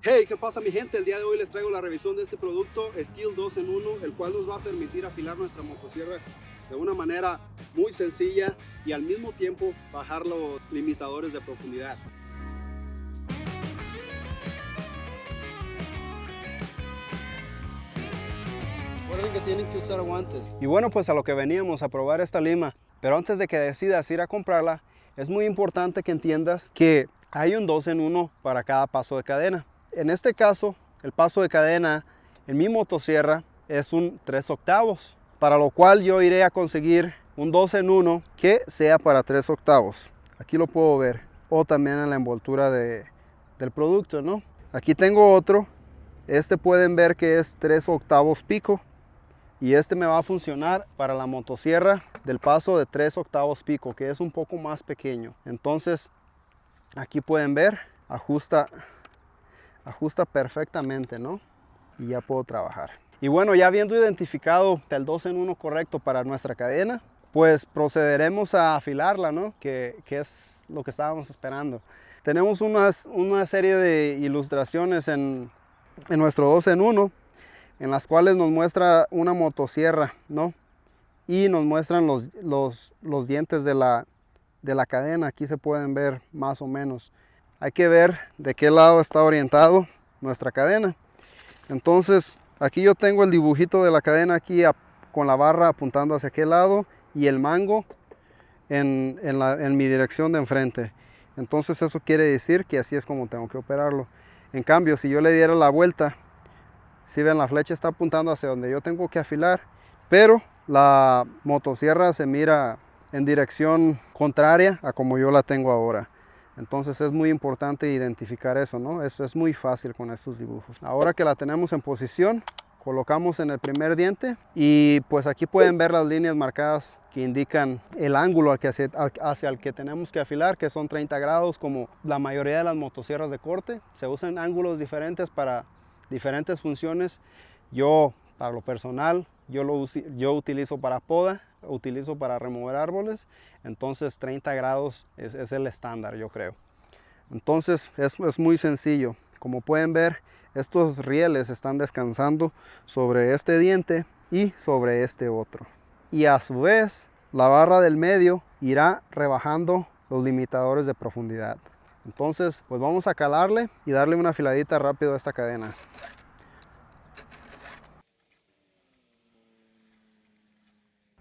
Hey, ¿qué pasa mi gente? El día de hoy les traigo la revisión de este producto Stihl 2 en 1, el cual nos va a permitir afilar nuestra motosierra de una manera muy sencilla y al mismo tiempo bajar los limitadores de profundidad. Recuerden que tienen que usar guantes. Y bueno, pues a lo que veníamos a probar esta lima, pero antes de que decidas ir a comprarla, es muy importante que entiendas que hay un 2 en 1 para cada paso de cadena. En este caso, el paso de cadena en mi motosierra es un 3/8, para lo cual yo iré a conseguir un 2 en 1 que sea para 3/8. Aquí lo puedo ver, o también en la envoltura del producto, ¿no? Aquí tengo otro, este pueden ver que es 3/8 pico, y este me va a funcionar para la motosierra del paso de 3/8 pico, que es un poco más pequeño. Entonces, aquí pueden ver, ajusta perfectamente, ¿no? Y ya puedo trabajar. Y bueno, ya habiendo identificado el 2 en 1 correcto para nuestra cadena, pues procederemos a afilarla, ¿no? Que es lo que estábamos esperando. Tenemos una serie de ilustraciones en nuestro 2 en 1, en las cuales nos muestra una motosierra, ¿no? Y nos muestran los dientes de la cadena. Aquí se pueden ver más o menos. Hay que ver de qué lado está orientado nuestra cadena. Entonces aquí yo tengo el dibujito de la cadena aquí con la barra apuntando hacia aquel lado y el mango en mi dirección de enfrente. Entonces eso quiere decir que así es como tengo que operarlo. En cambio, si yo le diera la vuelta, si ven, la flecha está apuntando hacia donde yo tengo que afilar, pero la motosierra se mira en dirección contraria a como yo la tengo ahora. Entonces es muy importante identificar eso, ¿no? Eso es muy fácil con estos dibujos. Ahora que la tenemos en posición, colocamos en el primer diente y pues aquí pueden ver las líneas marcadas que indican el ángulo hacia el que tenemos que afilar, que son 30 grados, como la mayoría de las motosierras de corte. Se usan ángulos diferentes para diferentes funciones. Yo, para lo personal, yo utilizo para poda, utilizo para remover árboles, entonces 30 grados es el estándar, yo creo. Entonces es muy sencillo. Como pueden ver, estos rieles están descansando sobre este diente y sobre este otro. Y a su vez, la barra del medio irá rebajando los limitadores de profundidad. Entonces, pues vamos a calarle y darle una afiladita rápido a esta cadena.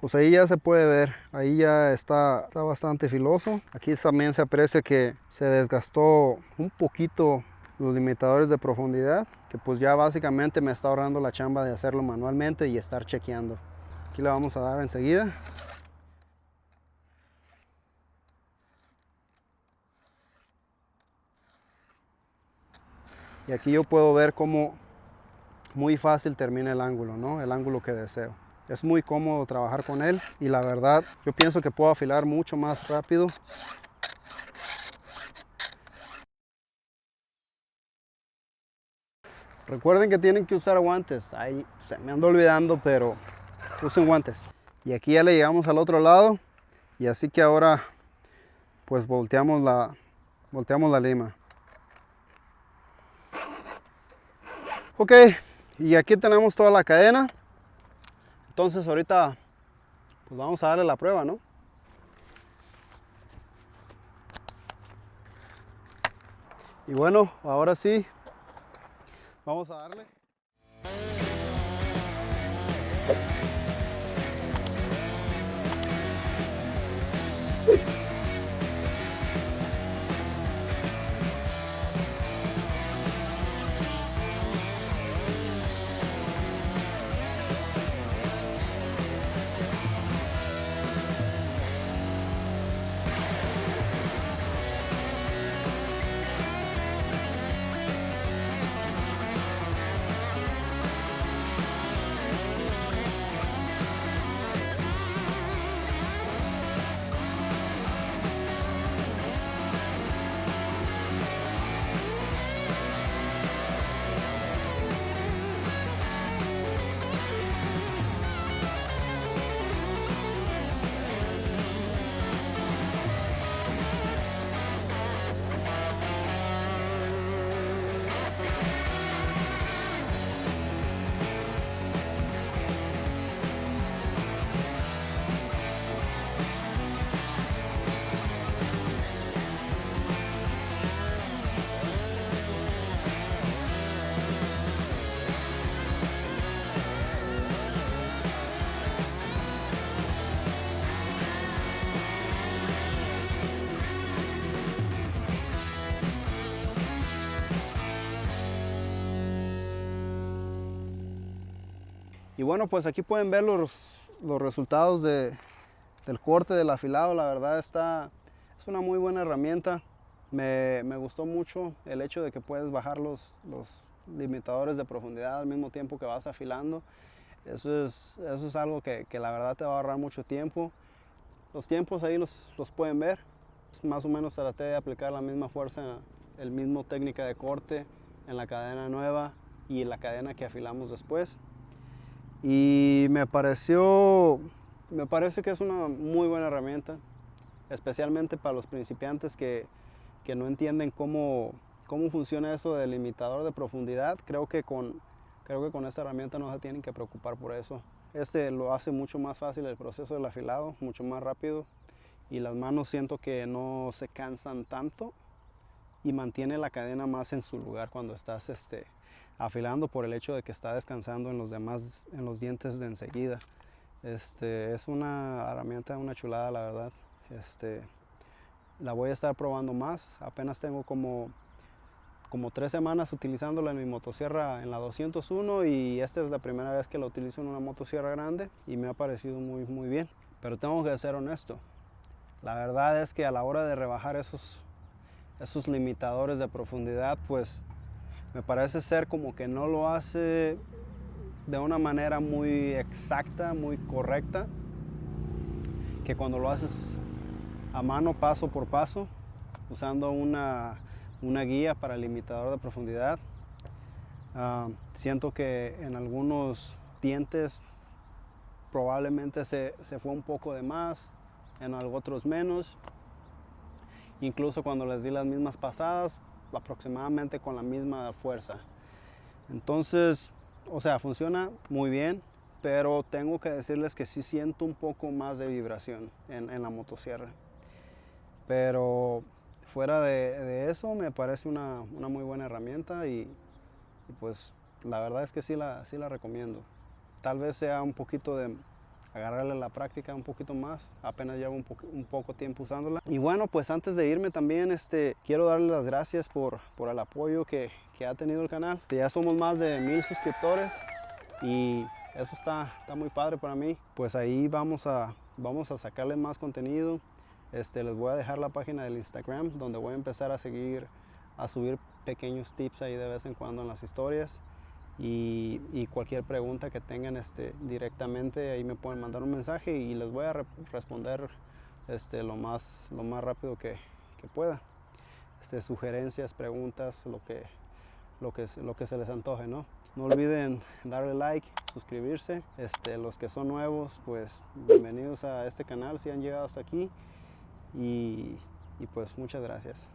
Pues ahí ya se puede ver, ahí ya está bastante filoso. Aquí también se aprecia que se desgastó un poquito los limitadores de profundidad, que pues ya básicamente me está ahorrando la chamba de hacerlo manualmente y estar chequeando. Aquí le vamos a dar enseguida. Y aquí yo puedo ver cómo muy fácil termina el ángulo, ¿no? El ángulo que deseo. Es muy cómodo trabajar con él y la verdad yo pienso que puedo afilar mucho más rápido. Recuerden que tienen que usar guantes. Ahí se me ando olvidando, pero usen guantes. Y aquí ya le llegamos al otro lado y así que ahora pues volteamos la lima. Ok, y aquí tenemos toda la cadena. Entonces ahorita pues vamos a darle la prueba, ¿no? Y bueno, ahora sí, vamos a darle. Y bueno, pues aquí pueden ver los resultados del corte del afilado. La verdad es una muy buena herramienta. Me gustó mucho el hecho de que puedes bajar los limitadores de profundidad al mismo tiempo que vas afilando. Eso es algo que la verdad te va a ahorrar mucho tiempo. Los tiempos ahí los pueden ver. Más o menos traté de aplicar la misma fuerza, el mismo técnica de corte en la cadena nueva y en la cadena que afilamos después. Y me parece que es una muy buena herramienta, especialmente para los principiantes que no entienden cómo funciona eso del limitador de profundidad. Creo que con esta herramienta no se tienen que preocupar por eso. Lo hace mucho más fácil el proceso del afilado, mucho más rápido, y las manos siento que no se cansan tanto y mantiene la cadena más en su lugar cuando estás afilando, por el hecho de que está descansando en los dientes de enseguida. Es una herramienta, una chulada, la verdad. La voy a estar probando más. Apenas tengo como 3 semanas utilizándola en mi motosierra en la 201, y esta es la primera vez que la utilizo en una motosierra grande y me ha parecido muy, muy bien. Pero tengo que ser honesto. La verdad es que a la hora de rebajar esos limitadores de profundidad, pues me parece ser como que no lo hace de una manera muy exacta, muy correcta, que cuando lo haces a mano, paso por paso, usando una guía para el limitador de profundidad, siento que en algunos dientes probablemente se fue un poco de más, en otros menos. Incluso cuando les di las mismas pasadas, aproximadamente con la misma fuerza. Entonces, o sea, funciona muy bien, pero tengo que decirles que sí siento un poco más de vibración en la motosierra. Pero fuera de eso, me parece una muy buena herramienta, y pues la verdad es que sí la recomiendo. Tal vez sea un poquito de agarrarle la práctica un poquito más, apenas llevo un poco tiempo usándola. Y bueno, pues antes de irme también quiero darle las gracias por el apoyo que ha tenido el canal. Ya somos más de 1000 suscriptores y eso está muy padre para mí. Pues ahí vamos a sacarle más contenido. Les voy a dejar la página del Instagram, donde voy a empezar a subir pequeños tips ahí de vez en cuando en las historias. Y cualquier pregunta que tengan directamente, ahí me pueden mandar un mensaje y les voy a responder lo más rápido que pueda. Sugerencias, preguntas, lo que se les antoje, ¿no? No olviden darle like, suscribirse. Los que son nuevos, pues bienvenidos a este canal si han llegado hasta aquí, y pues muchas gracias.